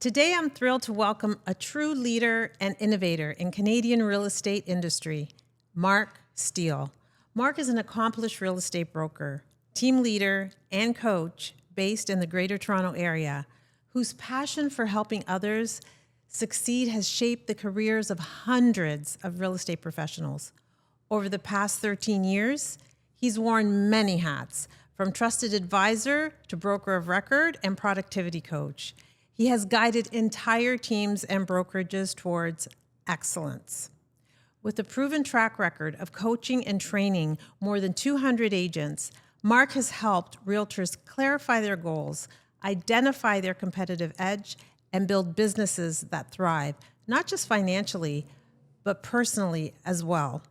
Today, I'm thrilled to welcome a true leader and innovator in Canadian real estate industry, Mark Steele. Mark is an accomplished real estate broker, team leader, and coach based in the Greater Toronto Area, whose passion for helping others succeed has shaped the careers of hundreds of real estate professionals. Over the past 13 years, he's worn many hats, from trusted advisor to broker of record and productivity coach. He has guided entire teams and brokerages towards excellence. With a proven track record of coaching and training more than 200 agents, Mark has helped realtors clarify their goals, identify their competitive edge, and build businesses that thrive, not just financially, but personally as well.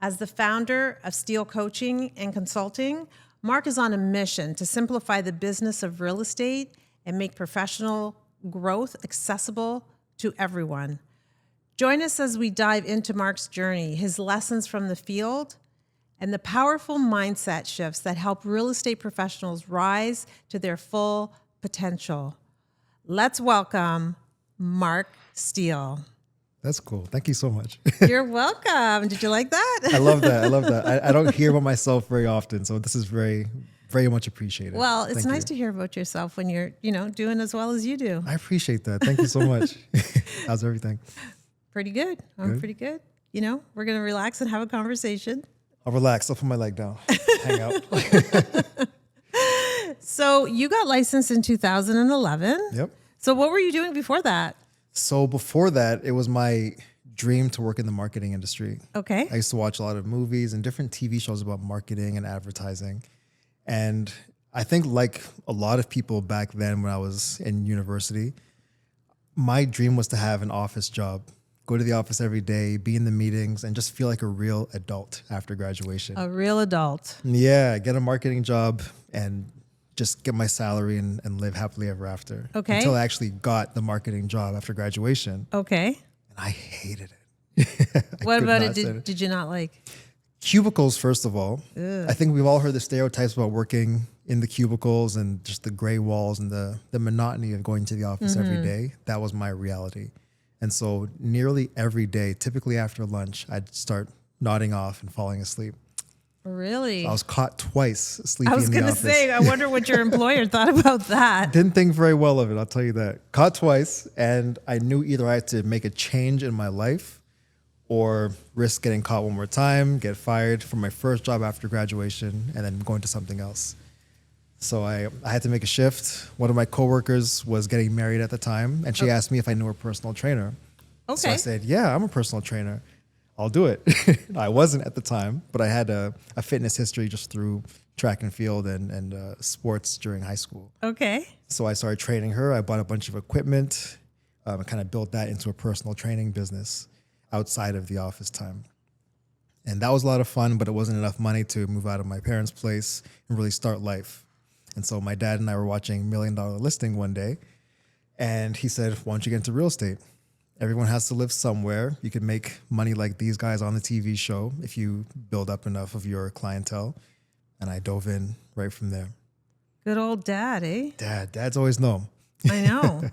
As the founder of Steele Coaching and Consulting, Mark is on a mission to simplify the business of real estate and make professional growth accessible to everyone. Join us as we dive into Mark's journey, his lessons from the field, and the powerful mindset shifts that help real estate professionals rise to their full potential. Let's welcome Mark Steele. That's cool. Thank you so much. You're welcome. Did you like that? I love that. I don't hear about myself very often, so this is very much appreciated. Well, it's nice to hear about yourself when you're, doing as well as you do. I appreciate that. Thank you so much. How's everything? Pretty good. I'm pretty good. We're going to relax and have a conversation. I'll relax. I'll put my leg down. Hang out. So you got licensed in 2011. Yep. So what were you doing before that? So before that, it was my dream to work in the marketing industry. Okay. I used to watch a lot of movies and different TV shows about marketing and advertising. And I think like a lot of people back then when I was in university, my dream was to have an office job, go to the office every day, be in the meetings, and just feel like a real adult after graduation. A real adult. Yeah, get a marketing job and just get my salary and live happily ever after. Okay. Until I actually got the marketing job after graduation. Okay. And I hated it. What about it did you not like? Cubicles, first of all. Ugh. I think we've all heard the stereotypes about working in the cubicles and just the gray walls and the monotony of going to the office every day. That was my reality. And so nearly every day, typically after lunch, I'd start nodding off and falling asleep. Really? I was caught twice sleeping I was in the going to office. say, I wonder what your employer thought about that. Didn't think very well of it, I'll tell you that. Caught twice, and I knew either I had to make a change in my life or risk getting caught one more time, get fired from my first job after graduation, and then going to something else. So I had to make a shift. One of my coworkers was getting married at the time, and she asked me if I knew a personal trainer. Okay. So I said, yeah, I'm a personal trainer. I'll do it. I wasn't at the time, but I had a fitness history just through track and field and sports during high school. Okay. So I started training her. I bought a bunch of equipment. I kind of built that into a personal training business outside of the office time. And that was a lot of fun, but it wasn't enough money to move out of my parents' place and really start life. And so my dad and I were watching $1 Million Listing one day, and he said, why don't you get into real estate? Everyone has to live somewhere. You can make money like these guys on the TV show if you build up enough of your clientele. And I dove in right from there. Good old dad, eh? Dads always know. I know.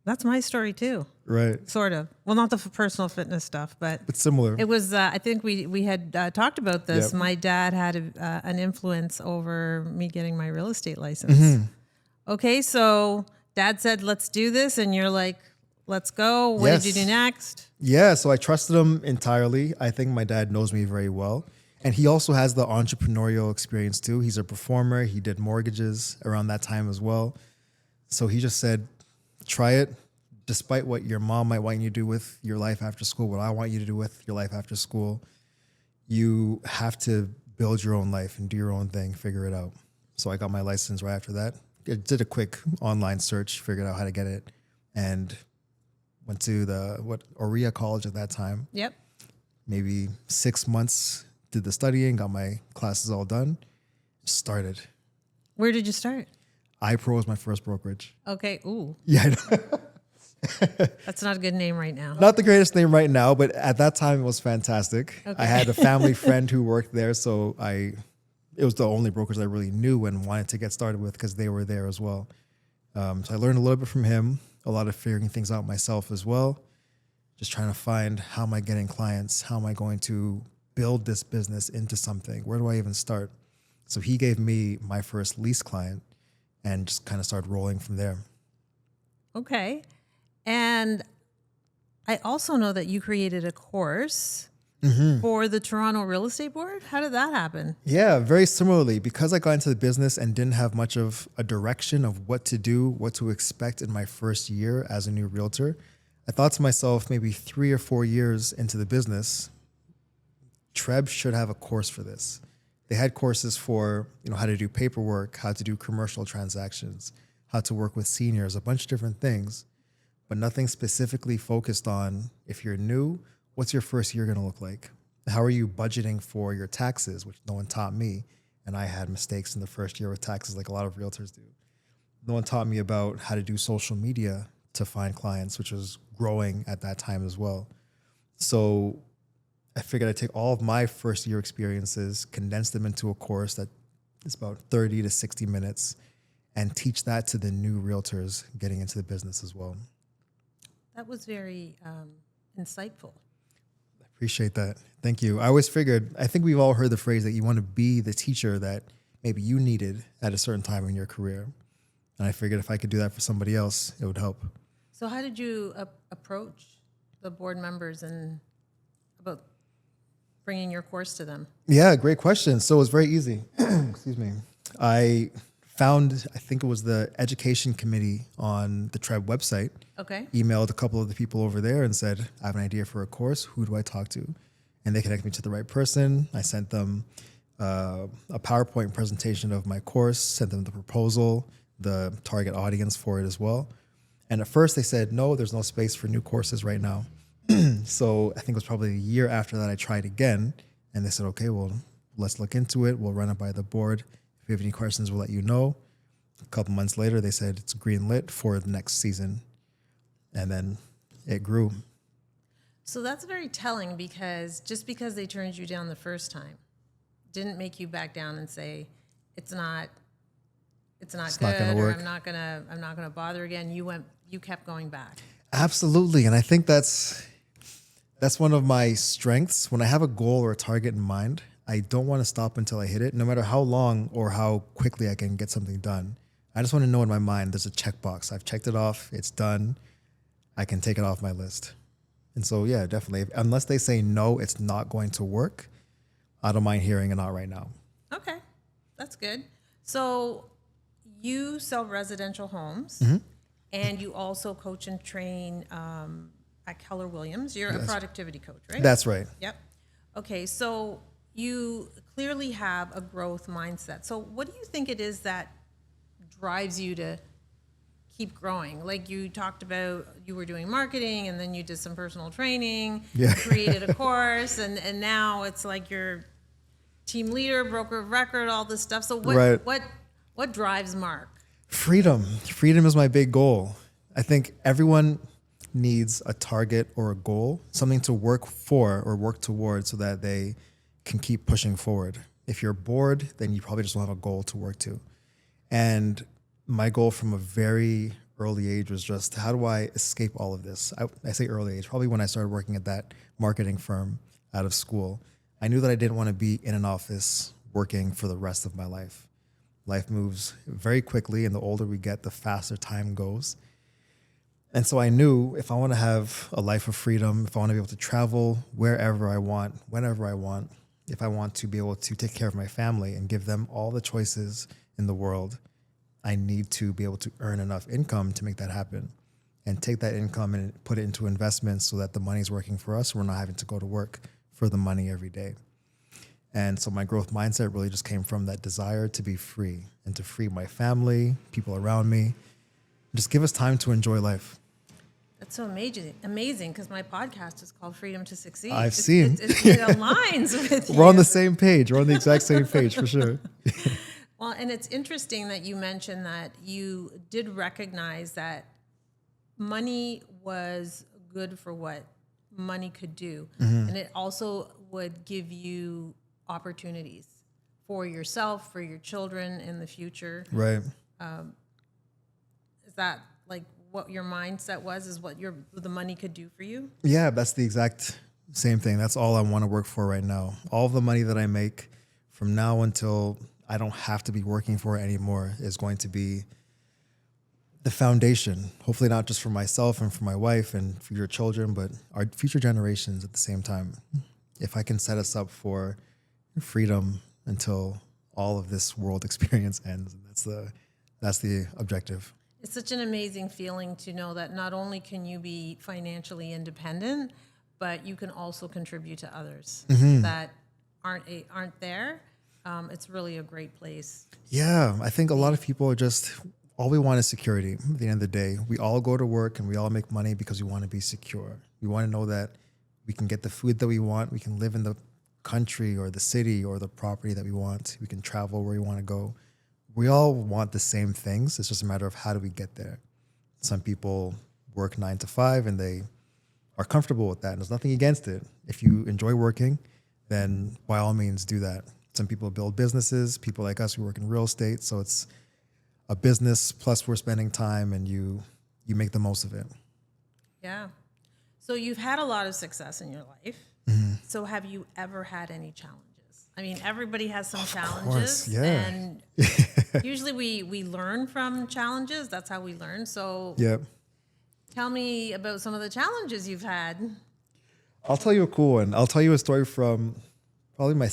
That's my story too. Right. Sort of. Well, not the personal fitness stuff, but it's similar. It was, I think we had talked about this. Yep. My dad had an influence over me getting my real estate license. Mm-hmm. Okay, so dad said, let's do this. And you're like, let's go. What did you do next? Yeah, so I trusted him entirely. I think my dad knows me very well. And he also has the entrepreneurial experience too. He's a performer. He did mortgages around that time as well. So he just said, try it. Despite what your mom might want you to do with your life after school, what I want you to do with your life after school, you have to build your own life and do your own thing, figure it out. So I got my license right after that. I did a quick online search, figured out how to get it, and went to Oria College at that time. Yep. Maybe 6 months, did the studying, got my classes all done, started. Where did you start? iPro was my first brokerage. Okay. Ooh. Yeah, I know. That's not a good name right now. Not the greatest name right now, but at that time it was fantastic. Okay. I had a family friend who worked there, so it was the only brokers I really knew and wanted to get started with because they were there as well. So I learned a little bit from him. a lot of figuring things out myself as well. Just trying to find, how am I getting clients? How am I going to build this business into something? Where do I even start? So he gave me my first lease client and just kind of started rolling from there. Okay. And I also know that you created a course for the Toronto Real Estate Board. How did that happen? Yeah, very similarly, because I got into the business and didn't have much of a direction of what to do, what to expect in my first year as a new realtor, I thought to myself, maybe 3 or 4 years into the business, TREB should have a course for this. They had courses for, how to do paperwork, how to do commercial transactions, how to work with seniors, a bunch of different things, but nothing specifically focused on, if you're new, what's your first year going to look like? How are you budgeting for your taxes, which no one taught me. And I had mistakes in the first year with taxes like a lot of realtors do. No one taught me about how to do social media to find clients, which was growing at that time as well. So I figured I'd take all of my first year experiences, condense them into a course that is about 30 to 60 minutes, and teach that to the new realtors getting into the business as well. That was very insightful. Appreciate that. Thank you. I always figured, I think we've all heard the phrase that you want to be the teacher that maybe you needed at a certain time in your career. And I figured if I could do that for somebody else, it would help. So how did you approach the board members and about bringing your course to them? Yeah, great question. So it was very easy. Excuse me. I found, I think it was the education committee on the TREB website. Okay. Emailed a couple of the people over there and said, I have an idea for a course. Who do I talk to? And they connected me to the right person. I sent them a PowerPoint presentation of my course, sent them the proposal, the target audience for it as well. And at first they said, no, there's no space for new courses right now. So I think it was probably a year after that I tried again. And they said, okay, well, let's look into it. We'll run it by the board. If you have any questions, we'll let you know. A couple months later, they said it's green lit for the next season. And then it grew. So that's very telling, because just because they turned you down the first time didn't make you back down and say, it's not good, or I'm not gonna bother again. You kept going back. Absolutely. And I think that's one of my strengths. When I have a goal or a target in mind, I don't want to stop until I hit it, no matter how long or how quickly I can get something done. I just want to know in my mind there's a checkbox. I've checked it off. It's done. I can take it off my list. And so, yeah, definitely. Unless they say, no, it's not going to work, I don't mind hearing it not right now. Okay, that's good. So you sell residential homes, and you also coach and train at Keller Williams. You're a productivity coach, right? That's right. Yep. Okay, so you clearly have a growth mindset. So what do you think it is that drives you to keep growing? Like you talked about, you were doing marketing, and then you did some personal training, Yeah. created a course, and now it's like you're team leader, broker of record, all this stuff. So what drives Mark? Freedom. Freedom is my big goal. I think everyone needs a target or a goal, something to work for or work towards so that they can keep pushing forward. If you're bored, then you probably just don't have a goal to work to. And my goal from a very early age was just, how do I escape all of this? I say early age, probably when I started working at that marketing firm out of school. I knew that I didn't want to be in an office working for the rest of my life. Life moves very quickly, and the older we get, the faster time goes. And so I knew if I want to have a life of freedom, if I want to be able to travel wherever I want, whenever I want, if I want to be able to take care of my family and give them all the choices in the world, I need to be able to earn enough income to make that happen, and take that income and put it into investments so that the money's working for us. We're not having to go to work for the money every day. And so my growth mindset really just came from that desire to be free and to free my family, people around me. Just give us time to enjoy life. That's so amazing, because my podcast is called Freedom to Succeed. I've seen. It aligns with you. We're on the same page. We're on the exact same page for sure. Well, and it's interesting that you mentioned that you did recognize that money was good for what money could do. And it also would give you opportunities for yourself, for your children in the future. Right. Is that like what your mindset was, is what the money could do for you? Yeah, that's the exact same thing. That's all I want to work for right now. All of the money that I make from now until I don't have to be working for it anymore is going to be the foundation, hopefully not just for myself and for my wife and for your children, but our future generations at the same time. If I can set us up for freedom until all of this world experience ends, that's the objective. It's such an amazing feeling to know that not only can you be financially independent, but you can also contribute to others that aren't there. It's really a great place. Yeah, I think a lot of people are just, all we want is security at the end of the day. We all go to work and we all make money because we want to be secure. We want to know that we can get the food that we want. We can live in the country or the city or the property that we want. We can travel where we want to go. We all want the same things. It's just a matter of how do we get there. Some people work 9 to 5 and they are comfortable with that. And there's nothing against it. If you enjoy working, then by all means do that. Some people build businesses. People like us, we work in real estate. So it's a business plus we're spending time and you make the most of it. Yeah. So you've had a lot of success in your life. So have you ever had any challenges? I mean, everybody has some challenges. Course, yeah. And usually we learn from challenges. That's how we learn. So Yeah. tell me about some of the challenges you've had. I'll tell you a cool one. I'll tell you a story from probably my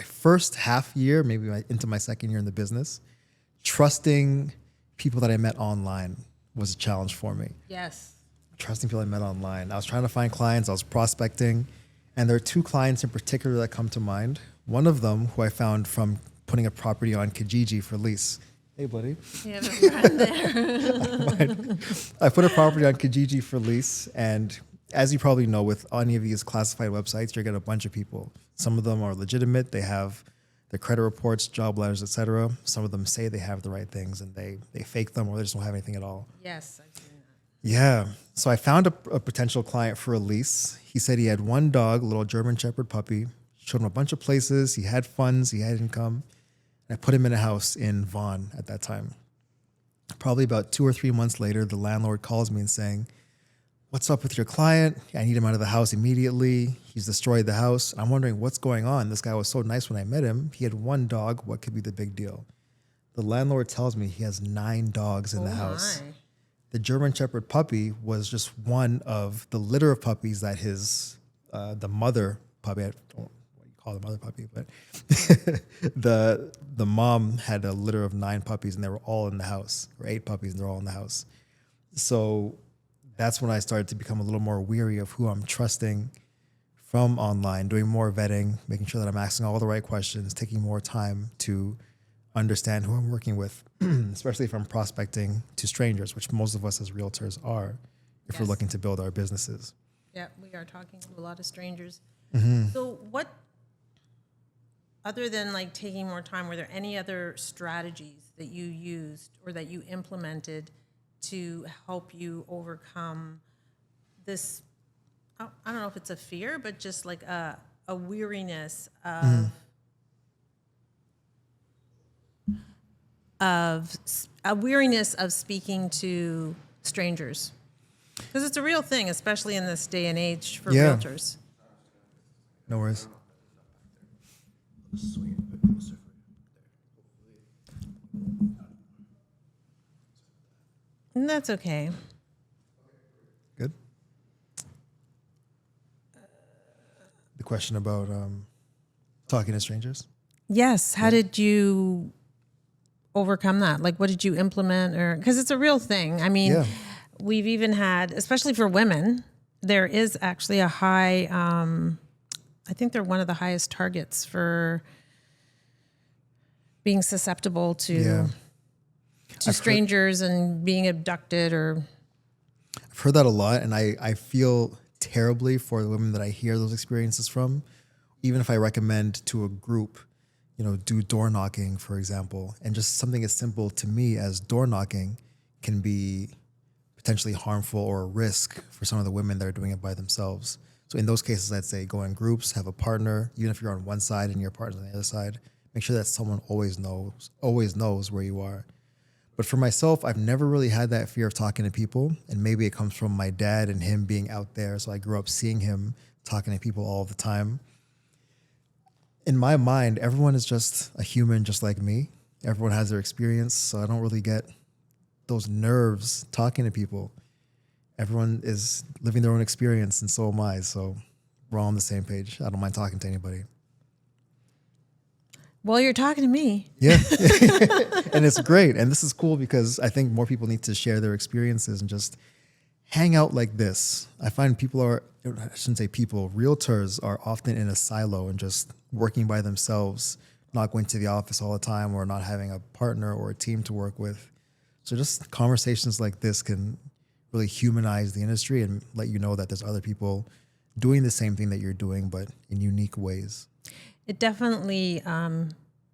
first half year, maybe into my second year in the business. Trusting people that I met online was a challenge for me. Yes. Trusting people I met online. I was trying to find clients. I was prospecting. And there are 2 clients in particular that come to mind. One of them, who I found from putting a property on Kijiji for lease. Hey, buddy. You have a friend there. I put a property on Kijiji for lease. And as you probably know, with any of these classified websites, you're getting a bunch of people. Some of them are legitimate. They have their credit reports, job letters, etc. Some of them say they have the right things and they fake them or they just don't have anything at all. Yes, I've seen that. Yeah. So I found a potential client for a lease. He said he had 1 dog, a little German Shepherd puppy. Showed him a bunch of places. He had funds. He had income. And I put him in a house in Vaughan at that time. Probably about 2 or 3 months later, the landlord calls me and saying, "What's up with your client? I need him out of the house immediately. He's destroyed the house." And I'm wondering what's going on. This guy was so nice when I met him. He had 1 dog. What could be the big deal? The landlord tells me he has 9 dogs in the house. My. The German Shepherd puppy was just one of the litter of puppies that the mother puppy, I don't know what you call the mother puppy, but the mom had a litter of 9 puppies and they were all in the house, or 8 puppies and they're all in the house. So that's when I started to become a little more weary of who I'm trusting from online, doing more vetting, making sure that I'm asking all the right questions, taking more time to understand who I'm working with, especially if I'm prospecting to strangers, which most of us as realtors are, if we're Yes. looking to build our businesses. Yeah, we are talking to a lot of strangers. Mm-hmm. So what, other than like taking more time, were there any other strategies that you used or that you implemented to help you overcome this, I don't know if it's a fear, but just like a weariness of, a weariness of speaking to strangers? Because it's a real thing, especially in this day and age for Yeah. realtors. No worries. And that's okay. Good. The question about talking to strangers. Yes. How did you overcome that? Like, what did you implement? Or because it's a real thing. I mean, Yeah. we've even had, especially for women, there is actually a high. I think they're one of the highest targets for being susceptible to Yeah. strangers and being abducted or. I've heard that a lot, and I feel terribly for the women that I hear those experiences from. Even if I recommend to a group, do door knocking, for example, and just something as simple to me as door knocking can be potentially harmful or a risk for some of the women that are doing it by themselves. So in those cases, I'd say go in groups, have a partner, even if you're on one side and your partner's on the other side, make sure that someone always knows where you are. But for myself, I've never really had that fear of talking to people. And maybe it comes from my dad and him being out there. So I grew up seeing him talking to people all the time. In my mind, everyone is just a human just like me. Everyone has their experience. So I don't really get those nerves talking to people. Everyone is living their own experience, and so am I. So we're all on the same page. I don't mind talking to anybody. Well, you're talking to me. Yeah. And it's great. And this is cool because I think more people need to share their experiences and just hang out like this. I find I shouldn't say people, realtors are often in a silo and just working by themselves, not going to the office all the time or not having a partner or a team to work with. So just conversations like this can really humanize the industry and let you know that there's other people doing the same thing that you're doing, but in unique ways. It definitely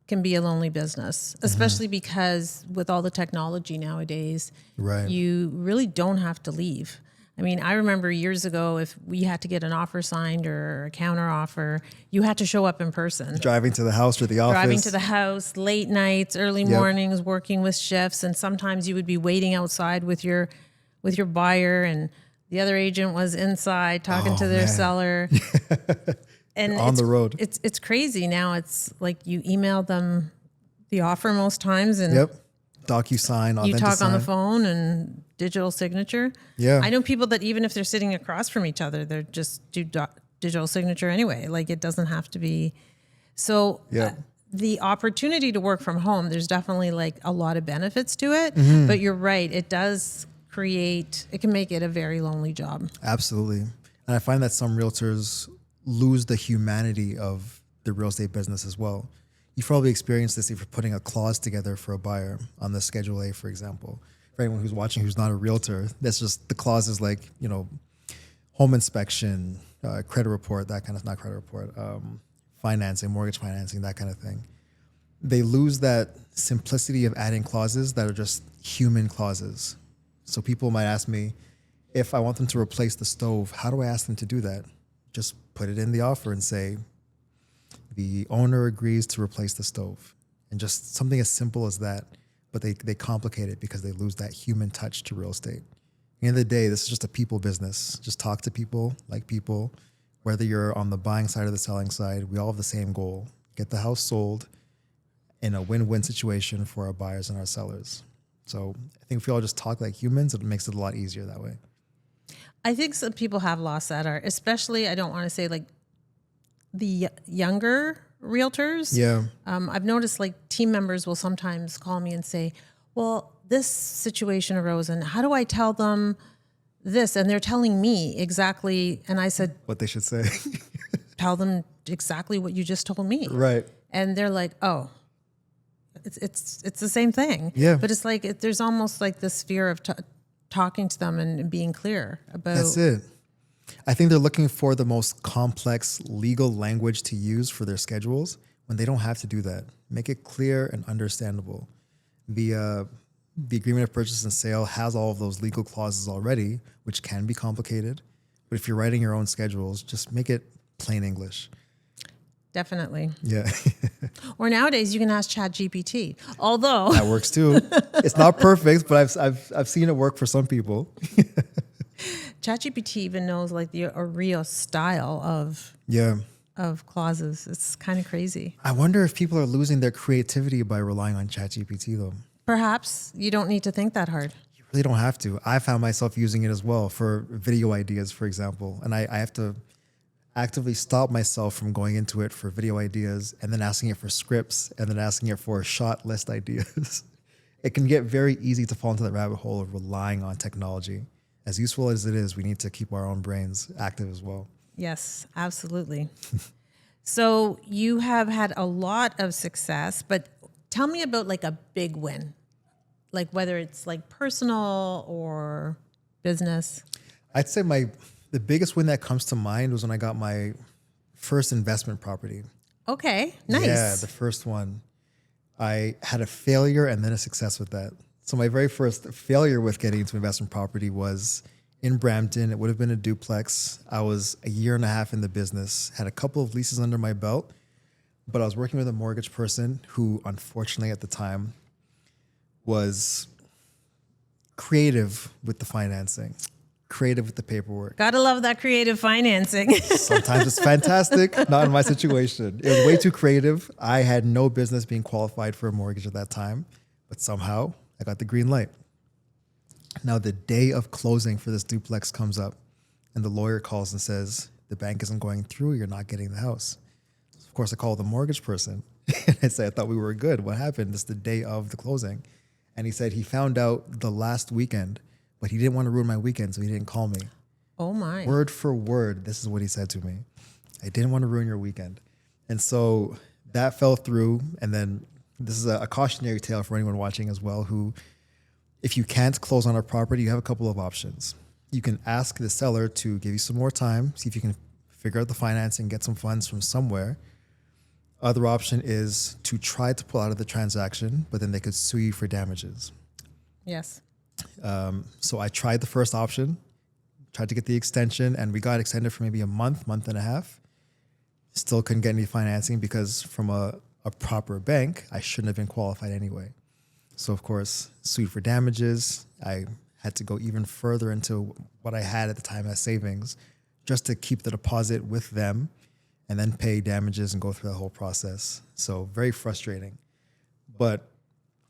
can be a lonely business, especially because with all the technology nowadays, Right. you really don't have to leave. I mean, I remember years ago, if we had to get an offer signed or a counter offer, you had to show up in person. Driving to the house or the office. Driving to the house, late nights, early mornings, working with shifts, and sometimes you would be waiting outside with your buyer, and the other agent was inside talking to their seller. And on the road. It's crazy now. It's like you email them the offer most times, and DocuSign, you talk on the AuthenticSign. phone and digital signature. Yeah. I know people that even if they're sitting across from each other, they're just do digital signature anyway. Like it doesn't have to be. So the opportunity to work from home, there's definitely like a lot of benefits to it. But you're right, it can make it a very lonely job. Absolutely. And I find that some realtors lose the humanity of the real estate business as well. You've probably experienced this if you're putting a clause together for a buyer on the Schedule A, for example. For anyone who's watching who's not a realtor, that's just the clause is like, home inspection, credit report, that kind of, not credit report, financing, mortgage financing, that kind of thing. They lose that simplicity of adding clauses that are just human clauses. So people might ask me, if I want them to replace the stove, how do I ask them to do that? Just put it in the offer and say, the owner agrees to replace the stove. And just something as simple as that. But they complicate it because they lose that human touch to real estate. At the end of the day, this is just a people business. Just talk to people, like people. Whether you're on the buying side or the selling side, we all have the same goal. Get the house sold in a win-win situation for our buyers and our sellers. So I think if we all just talk like humans, it makes it a lot easier that way. I think some people have lost that art, especially, I don't want to say like the younger realtors. Yeah. I've noticed like team members will sometimes call me and say, well, this situation arose and how do I tell them this? And they're telling me exactly. And I said, What they should say. tell them exactly what you just told me. Right. And they're like, oh, it's the same thing. Yeah. But it's like, there's almost like this fear of talking to them and being clear about. That's it. I think they're looking for the most complex legal language to use for their schedules when they don't have to do that. Make it clear and understandable. The agreement of purchase and sale has all of those legal clauses already, which can be complicated. But if you're writing your own schedules, just make it plain English. Definitely. Yeah. Or nowadays you can ask ChatGPT. Although That works too. It's not perfect, but I've seen it work for some people. ChatGPT even knows like a real style of clauses. It's kind of crazy. I wonder if people are losing their creativity by relying on ChatGPT though. Perhaps you don't need to think that hard. You really don't have to. I found myself using it as well for video ideas, for example. And I have to actively stop myself from going into it for video ideas and then asking it for scripts and then asking it for shot list ideas. It can get very easy to fall into that rabbit hole of relying on technology. As useful as it is, we need to keep our own brains active as well. Yes, absolutely. So you have had a lot of success, but tell me about like a big win, like whether it's like personal or business. I'd say the biggest win that comes to mind was when I got my first investment property. Okay, nice. Yeah, the first one. I had a failure and then a success with that. So my very first failure with getting into investment property was in Brampton. It would have been a duplex. I was a year and a half in the business, had a couple of leases under my belt, but I was working with a mortgage person who, unfortunately at the time, was creative with the financing, creative with the paperwork. Gotta love that creative financing. Sometimes it's fantastic, not in my situation. It was way too creative. I had no business being qualified for a mortgage at that time, but somehow I got the green light. Now the day of closing for this duplex comes up and the lawyer calls and says, the bank isn't going through, you're not getting the house. So of course I call the mortgage person and I say, I thought we were good. What happened? This is the day of the closing. And he said he found out the last weekend, but he didn't want to ruin my weekend, so he didn't call me. Oh my. Word for word, this is what he said to me. I didn't want to ruin your weekend. And so that fell through. And then this is a cautionary tale for anyone watching as well, who, if you can't close on a property, you have a couple of options. You can ask the seller to give you some more time, see if you can figure out the financing, get some funds from somewhere. Other option is to try to pull out of the transaction, but then they could sue you for damages. Yes. So I tried the first option, tried to get the extension, and we got extended for maybe a month and a half. Still couldn't get any financing because from a proper bank, I shouldn't have been qualified anyway. So of course, sued for damages. I had to go even further into what I had at the time as savings just to keep the deposit with them and then pay damages and go through the whole process. So very frustrating. But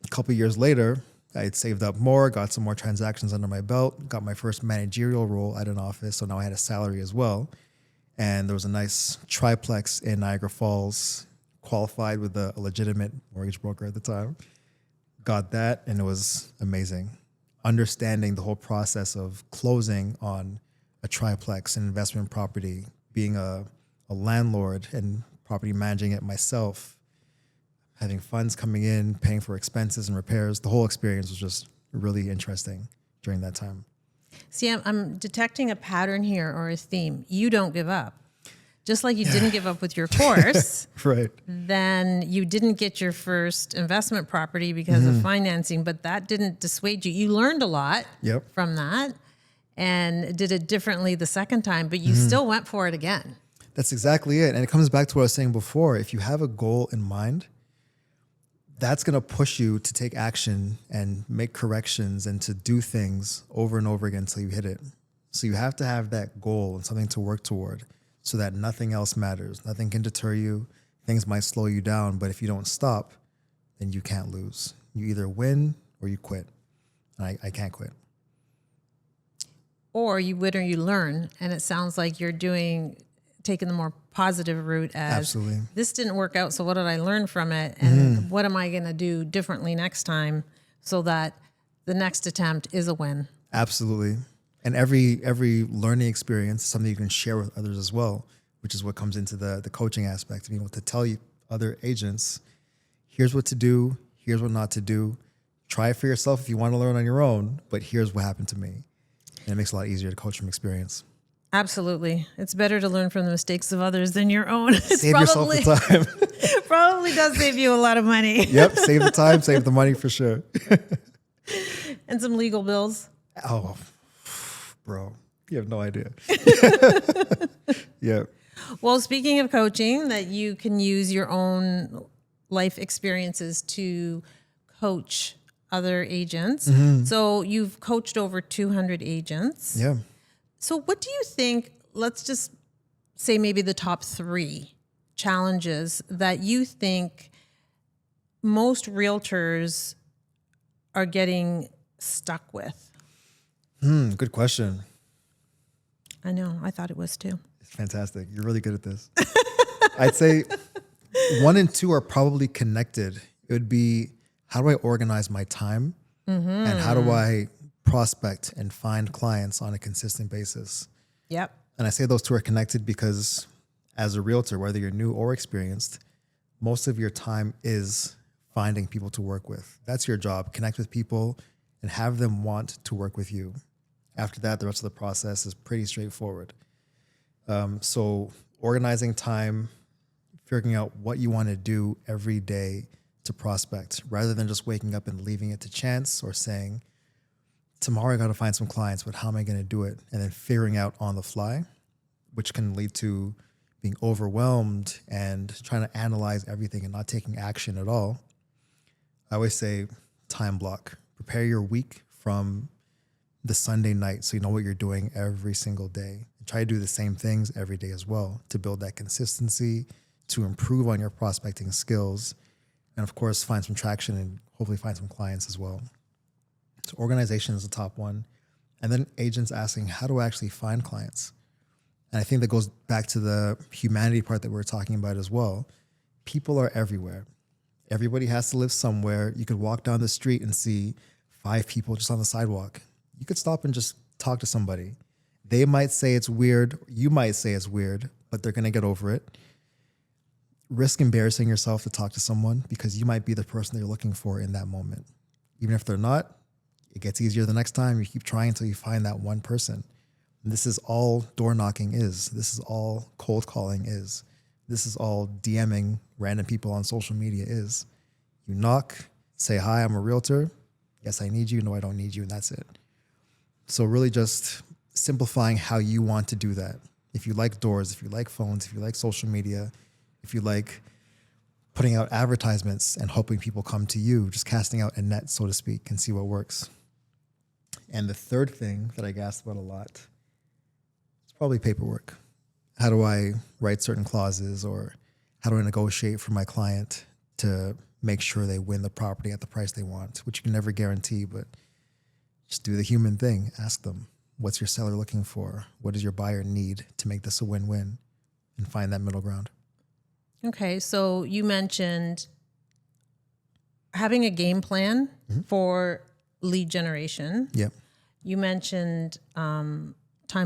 a couple of years later, I had saved up more, got some more transactions under my belt, got my first managerial role at an office. So now I had a salary as well. And there was a nice triplex in Niagara Falls, qualified with a legitimate mortgage broker at the time. Got that, and it was amazing. Understanding the whole process of closing on a triplex, an investment property, being a landlord and property managing it myself, having funds coming in, paying for expenses and repairs. The whole experience was just really interesting during that time. See, I'm detecting a pattern here or a theme. You don't give up. Just like you didn't give up with your course, Right. then you didn't get your first investment property because of financing, but that didn't dissuade you. You learned a lot from that and did it differently the second time, but you still went for it again. That's exactly it. And it comes back to what I was saying before. If you have a goal in mind, that's going to push you to take action and make corrections and to do things over and over again until you hit it. So you have to have that goal and something to work toward so that nothing else matters. Nothing can deter you. Things might slow you down, but if you don't stop, then you can't lose. You either win or you quit. And I can't quit. Or you win or you learn. And it sounds like you're taking the more positive route as Absolutely. This didn't work out. So what did I learn from it? And what am I going to do differently next time so that the next attempt is a win? Absolutely. And every learning experience is something you can share with others as well, which is what comes into the coaching aspect, being able to tell you other agents, here's what to do, here's what not to do. Try it for yourself if you want to learn on your own, but here's what happened to me. And it makes it a lot easier to coach from experience. Absolutely. It's better to learn from the mistakes of others than your own. Save yourself the time. Probably does save you a lot of money. Yep, save the time, save the money for sure. And some legal bills. Oh, bro, you have no idea. Yeah. Well, speaking of coaching, that you can use your own life experiences to coach other agents. So you've coached over 200 agents. Yeah. So what do you think, let's just say maybe the top 3 challenges that you think most realtors are getting stuck with? Good question. I know, I thought it was too. It's fantastic. You're really good at this. I'd say 1 and 2 are probably connected. It would be, how do I organize my time? And how do I prospect and find clients on a consistent basis? Yep. And I say those 2 are connected because as a realtor, whether you're new or experienced, most of your time is finding people to work with. That's your job. Connect with people and have them want to work with you. After that, the rest of the process is pretty straightforward. So organizing time, figuring out what you want to do every day to prospect, rather than just waking up and leaving it to chance or saying, tomorrow I got to find some clients, but how am I going to do it? And then figuring out on the fly, which can lead to being overwhelmed and trying to analyze everything and not taking action at all. I always say time block. Prepare your week from the Sunday night so you know what you're doing every single day. And try to do the same things every day as well to build that consistency, to improve on your prospecting skills, and of course, find some traction and hopefully find some clients as well. So organization is the top one. And then agents asking, how do I actually find clients? And I think that goes back to the humanity part that we were talking about as well. People are everywhere. Everybody has to live somewhere. You could walk down the street and see 5 people just on the sidewalk. You could stop and just talk to somebody. They might say it's weird. You might say it's weird, but they're going to get over it. Risk embarrassing yourself to talk to someone because you might be the person they're looking for in that moment. Even if they're not, it gets easier the next time. You keep trying until you find that one person. And this is all door knocking is. This is all cold calling is. This is all DMing random people on social media is. You knock, say, hi, I'm a realtor. Yes, I need you. No, I don't need you. And that's it. So really just simplifying how you want to do that. If you like doors, if you like phones, if you like social media, if you like putting out advertisements and hoping people come to you, just casting out a net, so to speak, and see what works. And the third thing that I get asked about a lot is probably paperwork. How do I write certain clauses, or how do I negotiate for my client to make sure they win the property at the price they want, which you can never guarantee, but just do the human thing. Ask them, what's your seller looking for? What does your buyer need to make this a win-win? And find that middle ground. Okay, so you mentioned having a game plan for lead generation. Yep. You mentioned time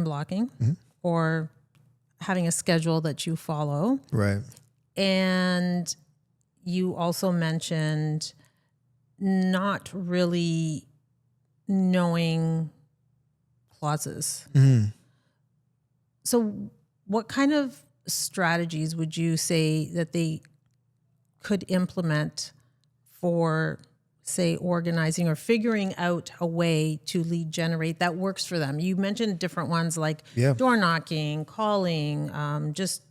blocking or having a schedule that you follow. Right. And you also mentioned not really knowing clauses. So what kind of strategies would you say that they could implement for, say, organizing or figuring out a way to lead generate that works for them? You mentioned different ones like door knocking, calling, just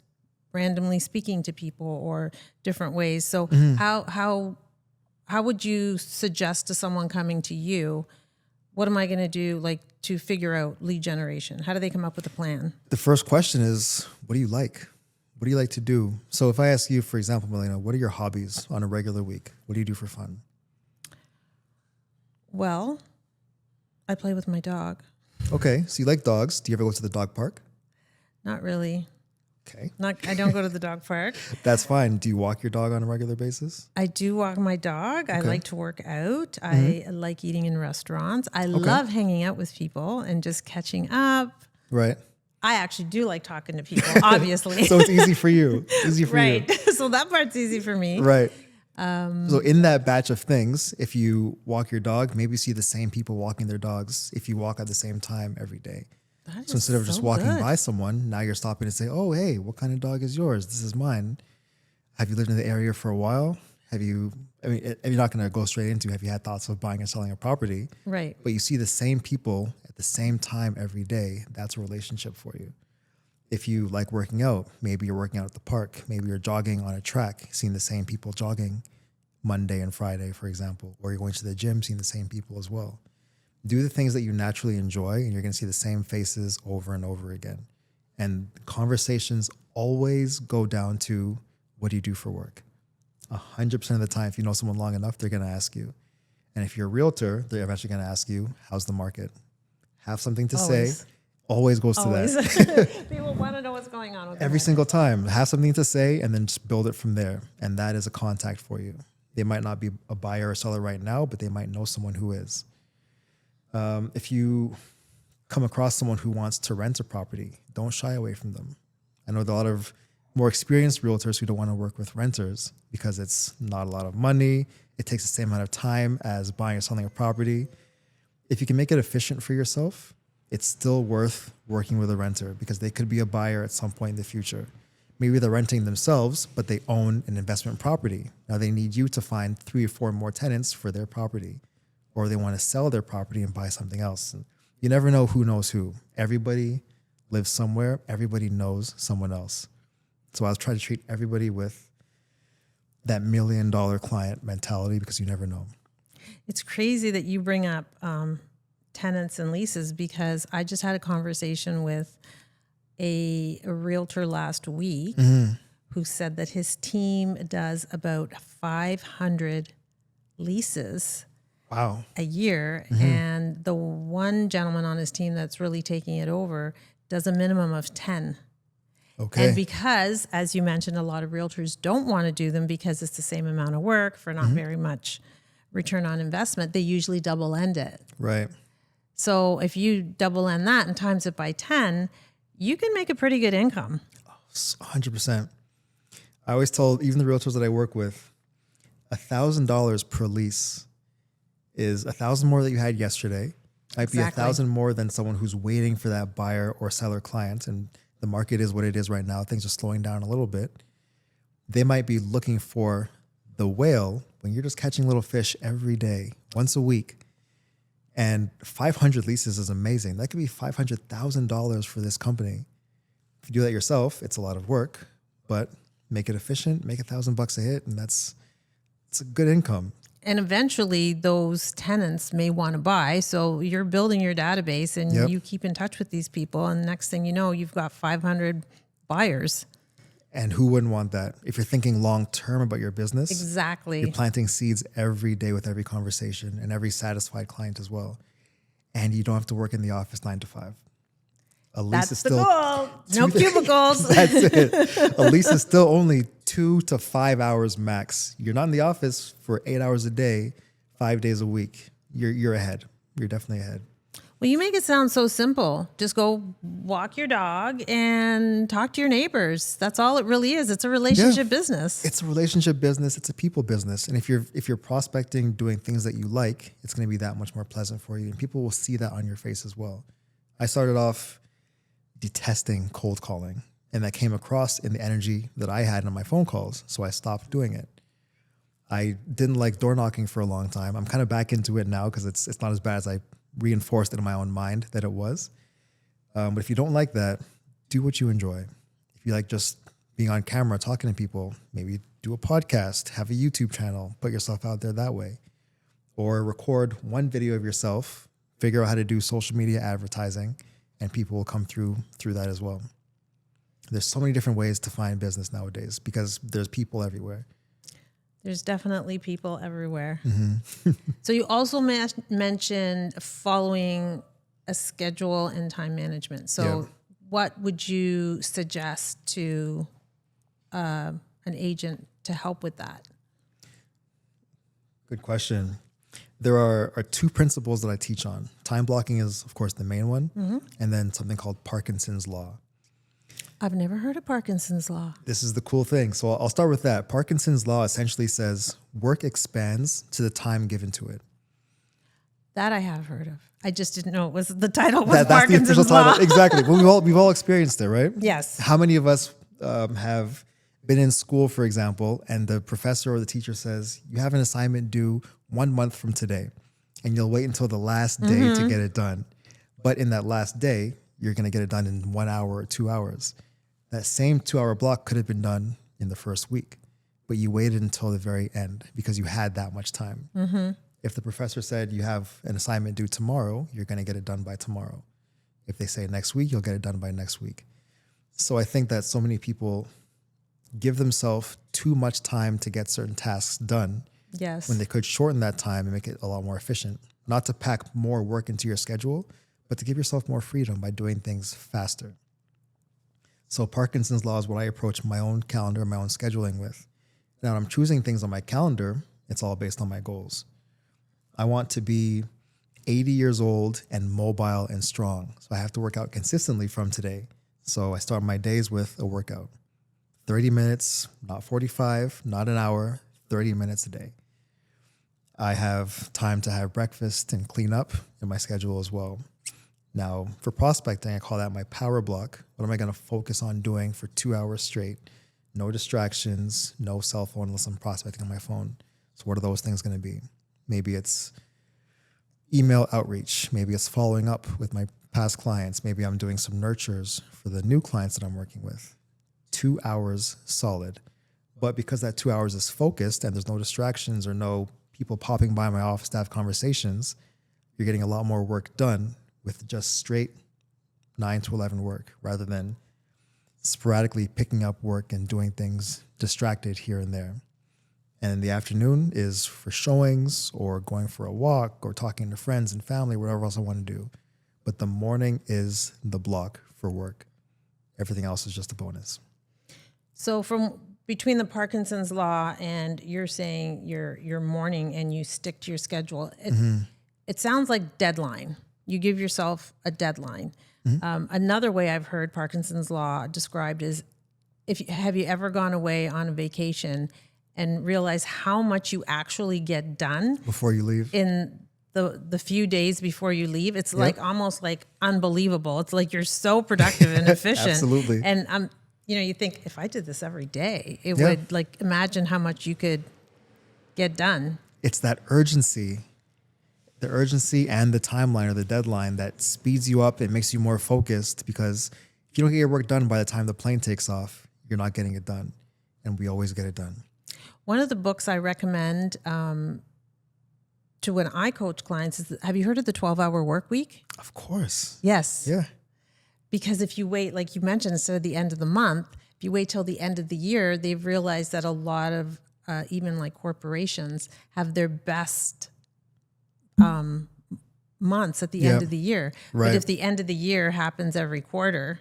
randomly speaking to people, or different ways. So how would you suggest to someone coming to you, what am I going to do to figure out lead generation? How do they come up with a plan? The first question is, what do you like? What do you like to do? So if I ask you, for example, Melina, what are your hobbies on a regular week? What do you do for fun? Well, I play with my dog. Okay, so you like dogs. Do you ever go to the dog park? Not really. Okay. I don't go to the dog park. That's fine. Do you walk your dog on a regular basis? I do walk my dog. I like to work out. I like eating in restaurants. I love hanging out with people and just catching up. Right. I actually do like talking to people, obviously. So it's easy for you. Easy for you. Right. So that part's easy for me. Right. So in that batch of things, if you walk your dog, maybe see the same people walking their dogs if you walk at the same time every day. So instead of just walking by someone, now you're stopping to say, oh, hey, what kind of dog is yours? This is mine. Have you lived in the area for a while? You're not going to go straight into, have you had thoughts of buying or selling a property? Right. But you see the same people at the same time every day. That's a relationship for you. If you like working out, maybe you're working out at the park. Maybe you're jogging on a track, seeing the same people jogging Monday and Friday, for example. Or you're going to the gym, seeing the same people as well. Do the things that you naturally enjoy, and you're going to see the same faces over and over again. And conversations always go down to, what do you do for work? 100% of the time, if you know someone long enough, they're going to ask you. And if you're a realtor, they're eventually going to ask you, how's the market? Have something to say. Always goes to that. People want to know what's going on with Every single time. Have something to say and then just build it from there. And that is a contact for you. They might not be a buyer or seller right now, but they might know someone who is. If you come across someone who wants to rent a property, don't shy away from them. I know there are a lot of more experienced realtors who don't want to work with renters because it's not a lot of money. It takes the same amount of time as buying or selling a property. If you can make it efficient for yourself, it's still worth working with a renter because they could be a buyer at some point in the future. Maybe they're renting themselves, but they own an investment property. Now they need you to find 3 or 4 more tenants for their property, or they want to sell their property and buy something else. And you never know who knows who. Everybody lives somewhere. Everybody knows someone else. So I was trying to treat everybody with that $1 million client mentality because you never know. It's crazy that you bring up tenants and leases because I just had a conversation with a realtor last week who said that his team does about 500 leases Wow. a year. And the one gentleman on his team that's really taking it over does a minimum of 10. Okay. And because, as you mentioned, a lot of realtors don't want to do them because it's the same amount of work for not very much return on investment, they usually double end it. Right. So if you double end that and times it by 10, you can make a pretty good income. 100%. I always told even the realtors that I work with, $1,000 per lease is $1,000 more that you had yesterday. Might be $1,000 more than someone who's waiting for that buyer or seller client. And the market is what it is right now. Things are slowing down a little bit. They might be looking for the whale when you're just catching little fish every day, once a week. And 500 leases is amazing. That could be $500,000 for this company. If you do that yourself, it's a lot of work, but make it efficient, make $1,000 a hit, and it's a good income. And eventually those tenants may want to buy. So you're building your database and you keep in touch with these people. And next thing you know, you've got 500 buyers. And who wouldn't want that? If you're thinking long-term about your business, Exactly. you're planting seeds every day with every conversation and every satisfied client as well. And you don't have to work in the office 9 to 5. A lease That's is the still goal. No cubicles. That's it. A lease is still only 2 to 5 hours max. You're not in the office for 8 hours a day, 5 days a week. You're ahead. You're definitely ahead. Well, you make it sound so simple. Just go walk your dog and talk to your neighbors. That's all it really is. It's a relationship business. It's a relationship business. It's a people business. And if you're prospecting, doing things that you like, it's going to be that much more pleasant for you. And people will see that on your face as well. I started off detesting cold calling, and that came across in the energy that I had on my phone calls. So I stopped doing it. I didn't like door knocking for a long time. I'm kind of back into it now because it's not as bad as I reinforced it in my own mind that it was. But if you don't like that, do what you enjoy. If you like just being on camera, talking to people, maybe do a podcast, have a YouTube channel, put yourself out there that way. Or record one video of yourself, figure out how to do social media advertising, and people will come through that as well. There's so many different ways to find business nowadays because there's people everywhere. There's definitely people everywhere. So you also mentioned following a schedule and time management. So what would you suggest to an agent to help with that? Good question. There are 2 principles that I teach on. Time blocking is, of course, the main one, and then something called Parkinson's Law. I've never heard of Parkinson's Law. This is the cool thing. So I'll start with that. Parkinson's Law essentially says work expands to the time given to it. That I have heard of. I just didn't know it was the title was That's Parkinson's the official Law. title. Exactly. Well, we've all experienced it, right? Yes. How many of us have been in school, for example, and the professor or the teacher says, you have an assignment due 1 month from today, and you'll wait until the last day to get it done. But in that last day, you're going to get it done in 1 hour or 2 hours. That same 2-hour block could have been done in the first week, but you waited until the very end because you had that much time. If the professor said you have an assignment due tomorrow, you're going to get it done by tomorrow. If they say next week, you'll get it done by next week. So I think that so many people give themselves too much time to get certain tasks done. Yes. When they could shorten that time and make it a lot more efficient. Not to pack more work into your schedule, but to give yourself more freedom by doing things faster. So Parkinson's Law is what I approach my own calendar, my own scheduling with. Now, when I'm choosing things on my calendar, it's all based on my goals. I want to be 80 years old and mobile and strong. So I have to work out consistently from today. So I start my days with a workout. 30 minutes, not 45, not an hour, 30 minutes a day. I have time to have breakfast and clean up in my schedule as well. Now, for prospecting, I call that my power block. What am I going to focus on doing for 2 hours straight? No distractions, no cell phone unless I'm prospecting on my phone. So what are those things going to be? Maybe it's email outreach. Maybe it's following up with my past clients. Maybe I'm doing some nurtures for the new clients that I'm working with. 2 hours solid. But because that 2 hours is focused and there's no distractions or no people popping by my office to have conversations, you're getting a lot more work done with just straight 9 to 11 work rather than sporadically picking up work and doing things distracted here and there. And the afternoon is for showings or going for a walk or talking to friends and family, whatever else I want to do. But the morning is the block for work. Everything else is just a bonus. So from between the Parkinson's law and you're saying your morning and you stick to your schedule, it sounds like deadline. You give yourself a deadline. Another way I've heard Parkinson's law described is have you ever gone away on a vacation and realize how much you actually get done Before you leave? in the few days before you leave? It's like almost like unbelievable. It's like you're so productive and efficient. Absolutely. And you think if I did this every day, it would like imagine how much you could get done. It's that urgency, the urgency and the timeline or the deadline that speeds you up and makes you more focused, because if you don't get your work done by the time the plane takes off, you're not getting it done. And we always get it done. One of the books I recommend to when I coach clients is, have you heard of the 12-Hour Work Week? Of course. Yes. Yeah. Because if you wait, like you mentioned, instead of the end of the month, if you wait till the end of the year, they've realized that a lot of even like corporations have their best months at the end of the year. Right. But if the end of the year happens every quarter,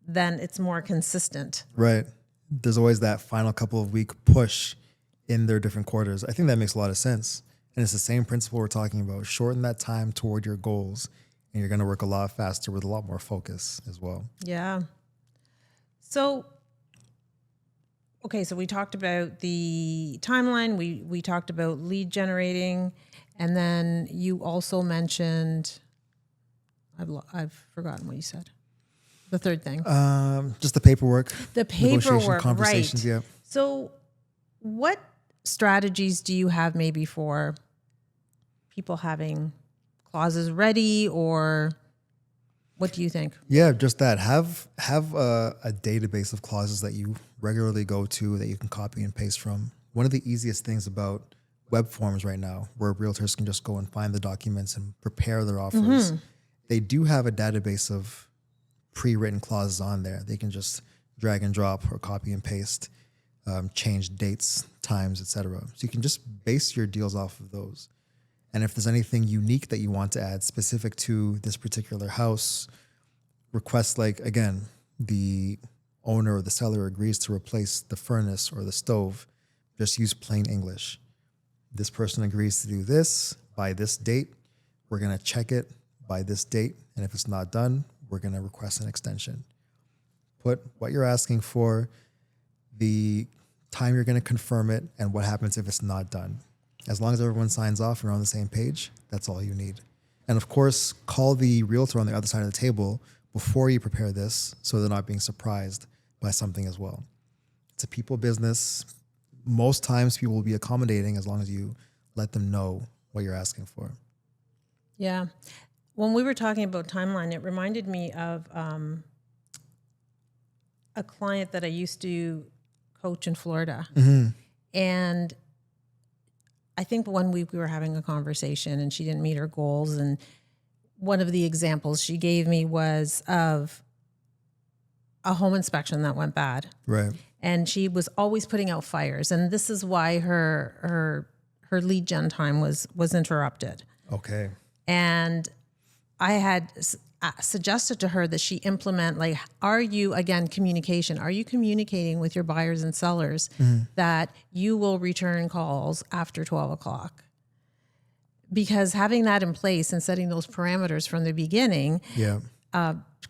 then it's more consistent. Right. There's always that final couple of week push in their different quarters. I think that makes a lot of sense. And it's the same principle we're talking about. Shorten that time toward your goals, and you're going to work a lot faster with a lot more focus as well. Yeah. So, okay, so we talked about the timeline. We talked about lead generating, and then you also mentioned, I've forgotten what you said. The third thing. Just the paperwork. The negotiation, paperwork, conversations, right. Yeah. So what strategies do you have maybe for people having clauses ready, or what do you think? Yeah, just that. Have a database of clauses that you regularly go to that you can copy and paste from. One of the easiest things about web forms right now, where realtors can just go and find the documents and prepare their offers, they do have a database of pre-written clauses on there. They can just drag and drop or copy and paste, change dates, times, etc. So you can just base your deals off of those. And if there's anything unique that you want to add specific to this particular house, request like, again, the owner or the seller agrees to replace the furnace or the stove, just use plain English. This person agrees to do this by this date. We're going to check it by this date. And if it's not done, we're going to request an extension. Put what you're asking for, the time you're going to confirm it, and what happens if it's not done. As long as everyone signs off and are on the same page, that's all you need. And of course, call the realtor on the other side of the table before you prepare this so they're not being surprised by something as well. It's a people business. Most times people will be accommodating as long as you let them know what you're asking for. Yeah. When we were talking about timeline, it reminded me of a client that I used to coach in Florida. And I think one week we were having a conversation and she didn't meet her goals. And one of the examples she gave me was of a home inspection that went bad. Right. And she was always putting out fires. And this is why her lead gen time was interrupted. Okay. And I had suggested to her that she implement, like, are you, again, communication, are you communicating with your buyers and sellers that you will return calls after 12 o'clock? Because having that in place and setting those parameters from the beginning,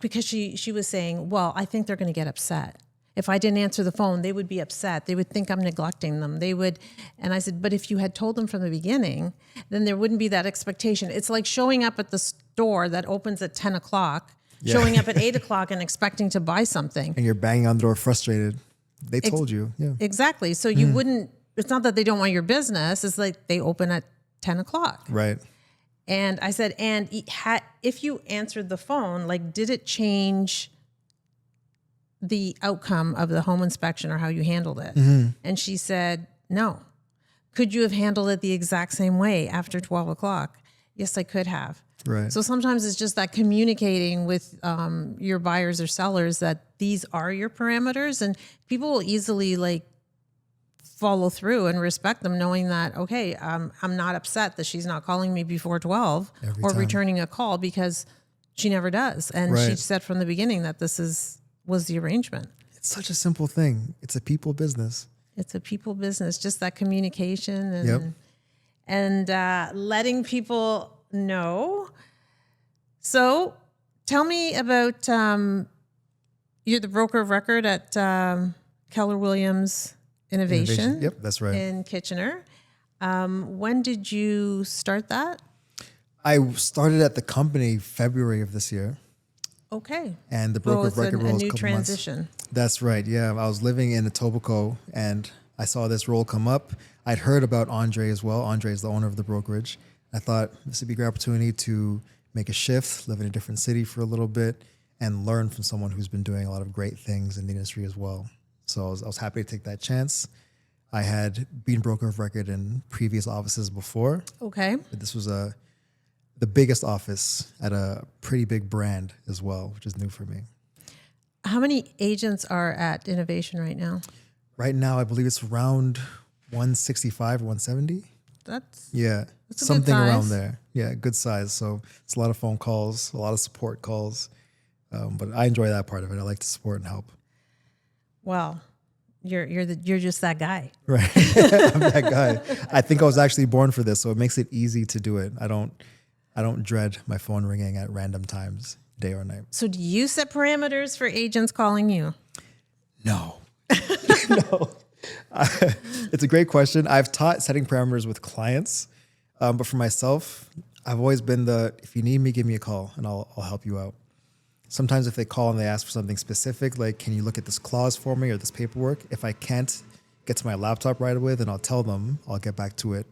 because she was saying, well, I think they're going to get upset. If I didn't answer the phone, they would be upset. They would think I'm neglecting them. They would, and I said, but if you had told them from the beginning, then there wouldn't be that expectation. It's like showing up at the store that opens at 10 o'clock, showing up at 8 o'clock and expecting to buy something. And you're banging on the door frustrated. They told you. Yeah. Exactly. So you wouldn't, it's not that they don't want your business. It's like they open at 10 o'clock. Right. And I said, and if you answered the phone, like, did it change the outcome of the home inspection or how you handled it? And she said, no. Could you have handled it the exact same way after 12 o'clock? Yes, I could have. Right. So sometimes it's just that communicating with your buyers or sellers that these are your parameters, and people will easily like follow through and respect them, knowing that, okay, I'm not upset that she's not calling me before 12 Every or time. returning a call, because she never does. And she Right. said from the beginning that was the arrangement. It's such a simple thing. It's a people business. It's a people business, just that communication and Yep. letting people know. So tell me about, you're the broker of record at Keller Williams Innovation. Yep, that's right. In Kitchener. When did you start that? I started at the company February of this year, Okay. and the broker it's of record a role is a new couple transition. months. That's right. Yeah, I was living in Etobicoke, and I saw this role come up. I'd heard about Andre as well. Andre is the owner of the brokerage. I thought this would be a great opportunity to make a shift, live in a different city for a little bit, and learn from someone who's been doing a lot of great things in the industry as well. So I was happy to take that chance. I had been broker of record in previous offices before, Okay. but this was the biggest office at a pretty big brand as well, which is new for me. How many agents are at Innovation right now? Right now, I believe it's around 165 or 170. That's Yeah, That's a good something around size. there. Yeah, good size. So it's a lot of phone calls, a lot of support calls. But I enjoy that part of it. I like to support and help. well, you're just that guy. Right. I'm that guy. I think I was actually born for this, so it makes it easy to do it. I don't dread my phone ringing at random times, day or night. So do you set parameters for agents calling you? No. No. It's a great question. I've taught setting parameters with clients, but for myself, I've always been if you need me, give me a call and I'll help you out. Sometimes if they call and they ask for something specific, like, can you look at this clause for me or this paperwork? If I can't get to my laptop right away, then I'll tell them I'll get back to it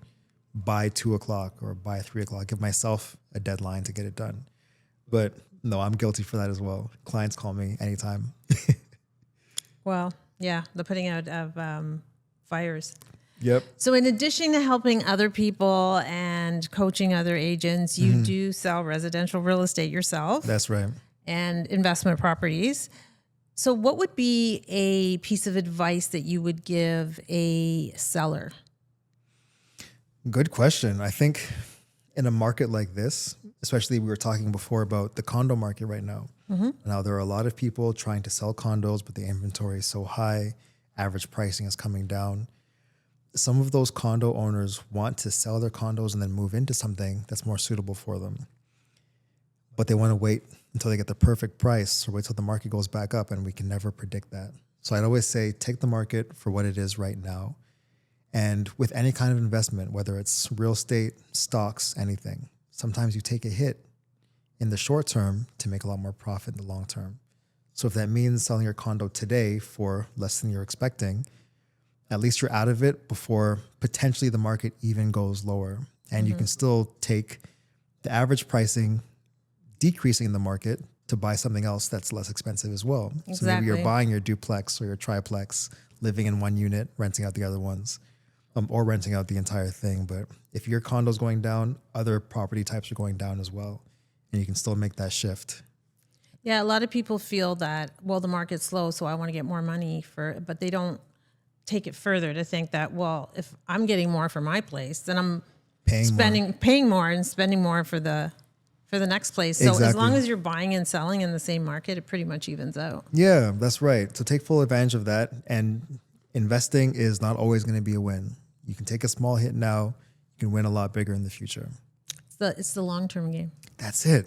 by 2:00 or by 3:00. Give myself a deadline to get it done. But no, I'm guilty for that as well. Clients call me anytime. Well, yeah, the putting out of fires. Yep. So in addition to helping other people and coaching other agents, you do sell residential real estate yourself That's right. and investment properties. So what would be a piece of advice that you would give a seller? Good question. I think in a market like this, especially we were talking before about the condo market right now. Now there are a lot of people trying to sell condos, but the inventory is so high, average pricing is coming down. Some of those condo owners want to sell their condos and then move into something that's more suitable for them. But they want to wait until they get the perfect price or wait till the market goes back up, and we can never predict that. So I'd always say take the market for what it is right now. And with any kind of investment, whether it's real estate, stocks, anything, sometimes you take a hit in the short term to make a lot more profit in the long term. So if that means selling your condo today for less than you're expecting, at least you're out of it before potentially the market even goes lower. And you can still take the average pricing decreasing in the market to buy something else that's less expensive as well. So maybe you're Exactly. buying your duplex or your triplex, living in one unit, renting out the other ones, or renting out the entire thing. But if your condo's going down, other property types are going down as well. And you can still make that shift. Yeah, a lot of people feel that, well, the market's slow, so I want to get more money but they don't take it further to think that, well, if I'm getting more for my place, then I'm paying more and spending more for the next place. So as Exactly. long as you're buying and selling in the same market, it pretty much evens out. Yeah, that's right. So take full advantage of that. And investing is not always going to be a win. You can take a small hit now. You can win a lot bigger in the future. It's the long-term game. That's it.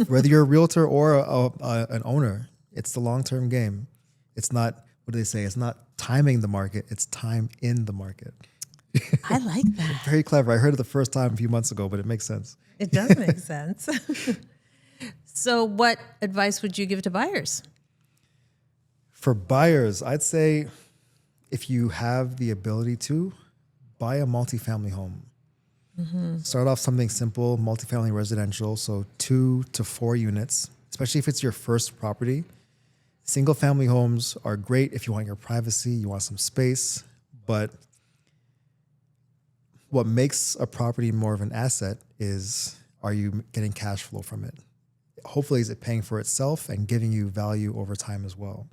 Whether you're a realtor or an owner, it's the long-term game. It's not, what do they say? It's not timing the market. It's time in the market. I like that. Very clever. I heard it the first time a few months ago, but it makes sense. It does make sense. So what advice would you give to buyers? For buyers, I'd say if you have the ability to, buy a multifamily home. Start off something simple, multifamily residential, so 2 to 4 units, especially if it's your first property. Single family homes are great if you want your privacy, you want some space, but what makes a property more of an asset is are you getting cash flow from it? Hopefully, is it paying for itself and giving you value over time as well?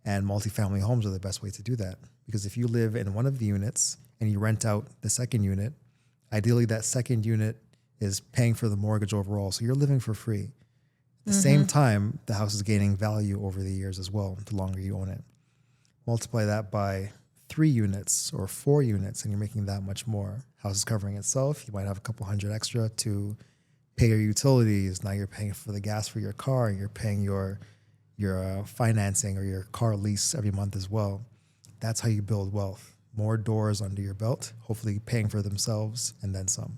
And multifamily homes are the best way to do that, because if you live in one of the units and you rent out the second unit, ideally that second unit is paying for the mortgage overall. So you're living for free. At the same time, the house is gaining value over the years as well, the longer you own it. Multiply that by 3 units or 4 units, and you're making that much more. House is covering itself. You might have a couple hundred extra to pay your utilities. Now you're paying for the gas for your car. You're paying your financing or your car lease every month as well. That's how you build wealth. More doors under your belt, hopefully paying for themselves and then some.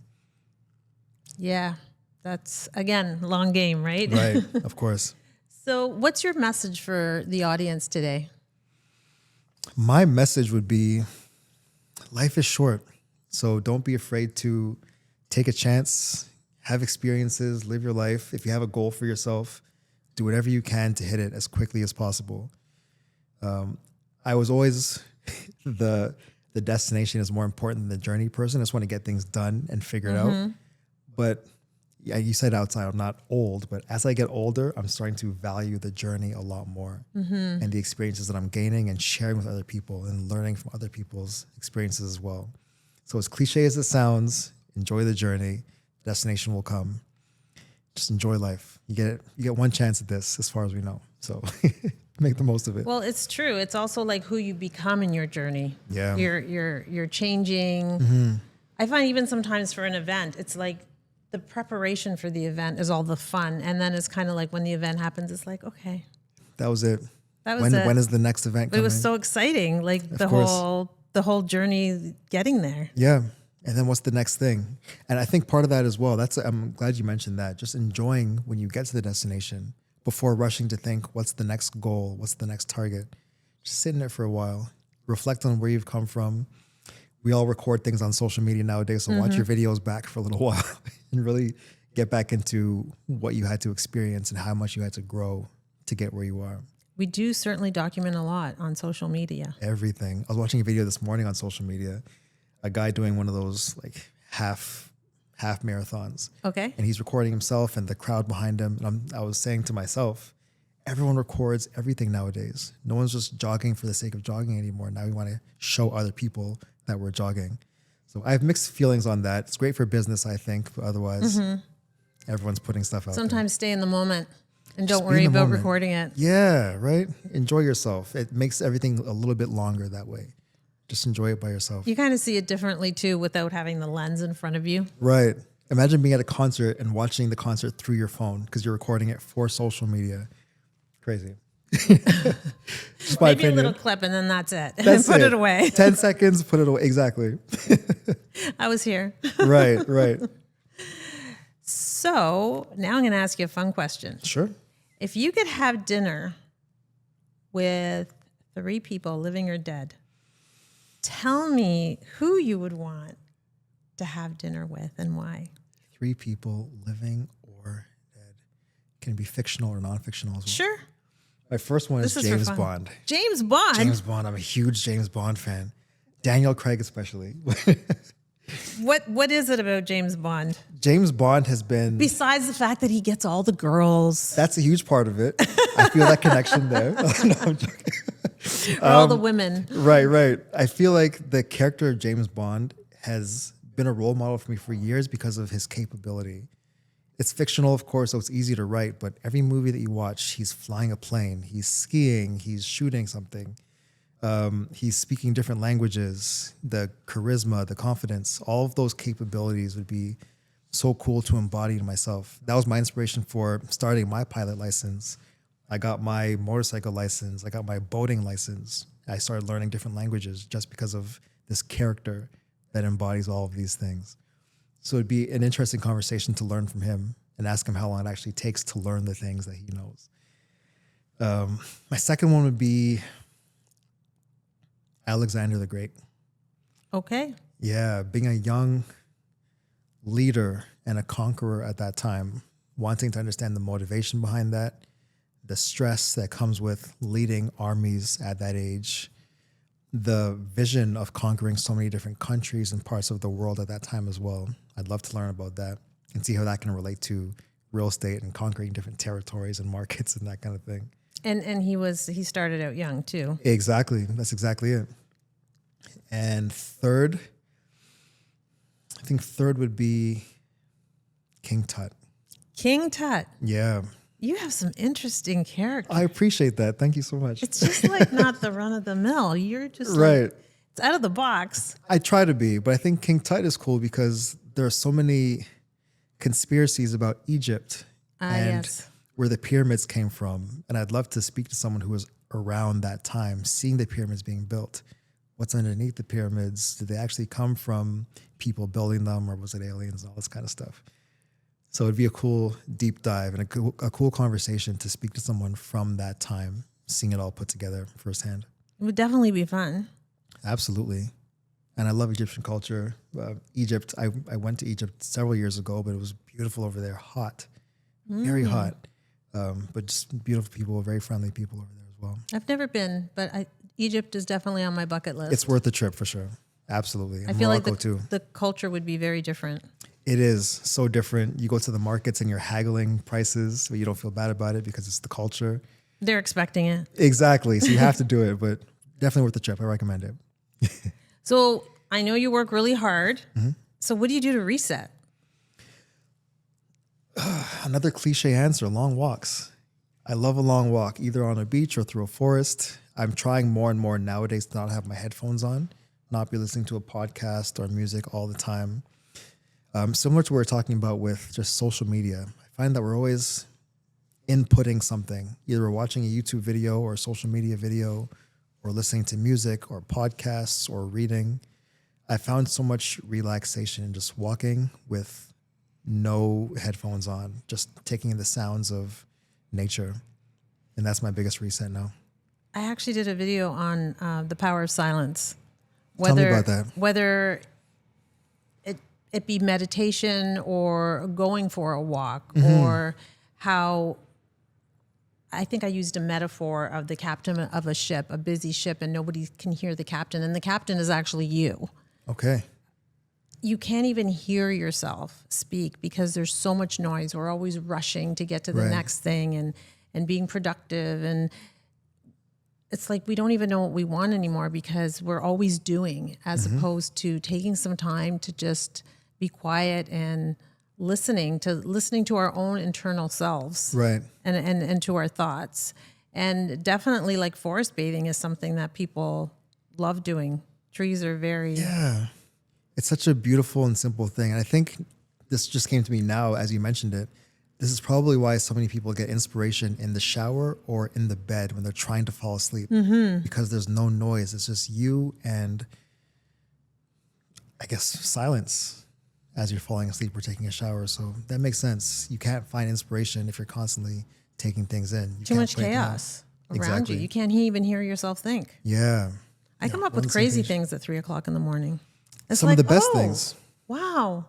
Yeah, that's, again, long game, right? Right, of course. So what's your message for the audience today? My message would be, life is short. So don't be afraid to take a chance, have experiences, live your life. If you have a goal for yourself, do whatever you can to hit it as quickly as possible. I was always the destination is more important than the journey person. I just want to get things done and figured out. But yeah, you said outside, I'm not old, but as I get older, I'm starting to value the journey a lot more and the experiences that I'm gaining and sharing with other people and learning from other people's experiences as well. So as cliche as it sounds, enjoy the journey. Destination will come. Just enjoy life. You get one chance at this, as far as we know. So make the most of it. Well, it's true. It's also like who you become in your journey. Yeah. You're changing. I find even sometimes for an event, it's like the preparation for the event is all the fun. And then it's kind of like when the event happens, it's like, okay. That was it. That was it. When is the next event coming? It was so exciting. Like the whole journey getting there. Yeah. And then what's the next thing? And I think part of that as well, I'm glad you mentioned that. Just enjoying when you get to the destination before rushing to think, what's the next goal? What's the next target? Just sit in it for a while. Reflect on where you've come from. We all record things on social media nowadays, so watch your videos back for a little while and really get back into what you had to experience and how much you had to grow to get where you are. We do certainly document a lot on social media. Everything. I was watching a video this morning on social media, a guy doing one of those like half marathons. Okay. And he's recording himself and the crowd behind him. And I was saying to myself, everyone records everything nowadays. No one's just jogging for the sake of jogging anymore. Now we want to show other people that we're jogging. So I have mixed feelings on that. It's great for business, I think, but otherwise everyone's putting stuff out Sometimes stay in the moment and Just don't be in worry the about moment. recording it. Yeah, right? Enjoy yourself. It makes everything a little bit longer that way. Just enjoy it by yourself. You kind of see it differently too without having the lens in front of you. Right. Imagine being at a concert and watching the concert through your phone because you're recording it for social media. Crazy. Just my Maybe a opinion. little clip and then that's it. That's Put it away. 10 seconds, put it away. Exactly. I was here. Right. So now I'm going to ask you a fun question. Sure. If you could have dinner with 3 people, living or dead, tell me who you would want to have dinner with and why. 3 people, living or dead. Can it be fictional or non-fictional as well? Sure. My first one is This is for James fun. Bond. James Bond? James Bond. I'm a huge James Bond fan. Daniel Craig especially. What is it about James Bond? James Bond has been... Besides the fact that he gets all the girls. That's a huge part of it. I feel that connection there. No, I'm joking. Or all the women. Right. I feel like the character of James Bond has been a role model for me for years because of his capability. It's fictional, of course, so it's easy to write, but every movie that you watch, he's flying a plane, he's skiing, he's shooting something, he's speaking different languages, the charisma, the confidence, all of those capabilities would be so cool to embody in myself. That was my inspiration for starting my pilot license. I got my motorcycle license, I got my boating license. I started learning different languages just because of this character that embodies all of these things. So it'd be an interesting conversation to learn from him and ask him how long it actually takes to learn the things that he knows. My second one would be Alexander the Great. Okay. Yeah, being a young leader and a conqueror at that time, wanting to understand the motivation behind that, the stress that comes with leading armies at that age, the vision of conquering so many different countries and parts of the world at that time as well. I'd love to learn about that and see how that can relate to real estate and conquering different territories and markets and that kind of thing. And he started out young too. Exactly. That's exactly it. And third, I think third would be King Tut. King Tut. Yeah. You have some interesting characters. I appreciate that. Thank you so much. It's just like not the run of the mill. You're just right. Like, it's out of the box. I try to be, but I think King Tut is cool because there are so many conspiracies about Egypt and yes. where the pyramids came from. And I'd love to speak to someone who was around that time, seeing the pyramids being built. What's underneath the pyramids? Did they actually come from people building them, or was it aliens and all this kind of stuff? So it'd be a cool deep dive and a cool conversation to speak to someone from that time, seeing it all put together firsthand. It would definitely be fun. Absolutely. And I love Egyptian culture. Egypt, I went to Egypt several years ago, but it was beautiful over there, hot, very hot. But just beautiful people, very friendly people over there as well. I've never been, but Egypt is definitely on my bucket list. It's worth the trip for sure. Absolutely. I feel Morocco like too. the culture would be very different. It is so different. You go to the markets and you're haggling prices, but you don't feel bad about it because it's the culture. They're expecting it. Exactly. So you have to do it, but definitely worth the trip. I recommend it. So I know you work really hard. Mm-hmm. So what do you do to reset? Another cliche answer, long walks. I love a long walk, either on a beach or through a forest. I'm trying more and more nowadays to not have my headphones on, not be listening to a podcast or music all the time. Similar to what we're talking about with just social media, I find that we're always inputting something. Either we're watching a YouTube video or a social media video or listening to music or podcasts or reading. I found so much relaxation in just walking with no headphones on, just taking in the sounds of nature. And that's my biggest reset now. I actually did a video on the power of silence. Tell me about that. Whether it be meditation or going for a walk, or how I think I used a metaphor of the captain of a ship, a busy ship, and nobody can hear the captain. And the captain is actually you. Okay. You can't even hear yourself speak because there's so much noise. We're always rushing to get to the next thing and being productive. And it's like we don't even know what we want anymore because we're always doing, as opposed to taking some time to just be quiet and listening to our own internal selves, right, and to our thoughts. And definitely, like, forest bathing is something that people love doing. Trees are very it's such a beautiful and simple thing. And I think this just came to me now as you mentioned it. This is probably why so many people get inspiration in the shower or in the bed when they're trying to fall asleep, because there's no noise. It's just you and, I guess, silence as you're falling asleep or taking a shower. So that makes sense. You can't find inspiration if you're constantly taking things in. too much chaos around you. You can't even hear yourself think. Yeah. I come up with crazy things at 3:00 in the morning. It's some like, of the best things. Wow.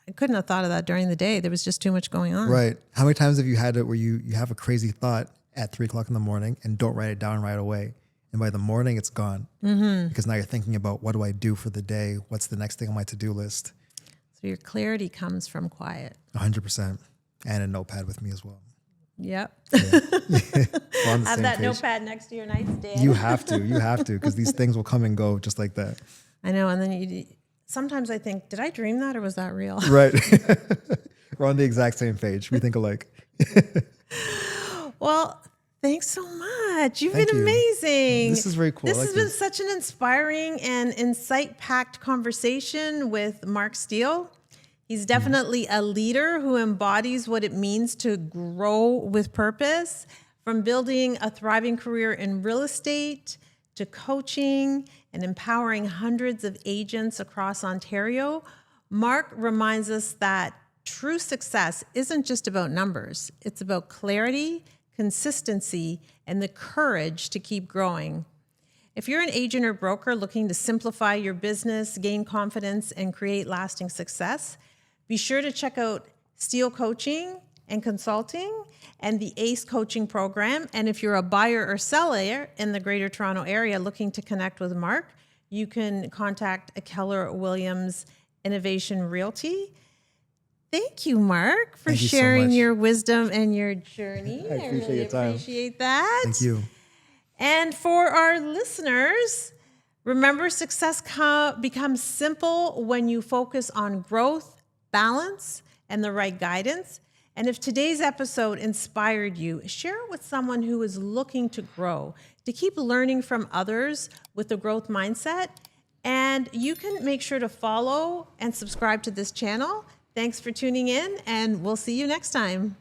I couldn't have thought of that during the day. There was just too much going on. Right. How many times have you had it where you have a crazy thought at 3:00 in the morning and don't write it down right away? And by the morning, it's gone. Because now you're thinking about, what do I do for the day? What's the next thing on my to-do list? So your clarity comes from quiet. 100%. And a notepad with me as well. Yep. Yeah. We're on the Have same that page. notepad next to your nightstand. You have to, because these things will come and go just like that. I know. And then sometimes I think, did I dream that or was that real? Right. We're on the exact same page. We think alike. Well, thanks so much. You've been amazing. This is very cool. This I like has been this. such an inspiring and insight-packed conversation with Mark Steele. He's definitely a leader who embodies what it means to grow with purpose, from building a thriving career in real estate to coaching and empowering hundreds of agents across Ontario. Mark reminds us that true success isn't just about numbers. It's about clarity, consistency, and the courage to keep growing. If you're an agent or broker looking to simplify your business, gain confidence, and create lasting success, be sure to check out Steele Coaching and Consulting and the ACE Coaching Program. And if you're a buyer or seller in the Greater Toronto Area looking to connect with Mark, you can contact a Keller Williams Innovation Realty. Thank you, Mark, for Thank you so sharing much. your wisdom and your journey. I appreciate really your time. appreciate that. Thank you. And for our listeners, remember success becomes simple when you focus on growth, balance, and the right guidance. And if today's episode inspired you, share it with someone who is looking to grow, to keep learning from others with the growth mindset. And you can make sure to follow and subscribe to this channel. Thanks for tuning in, and we'll see you next time.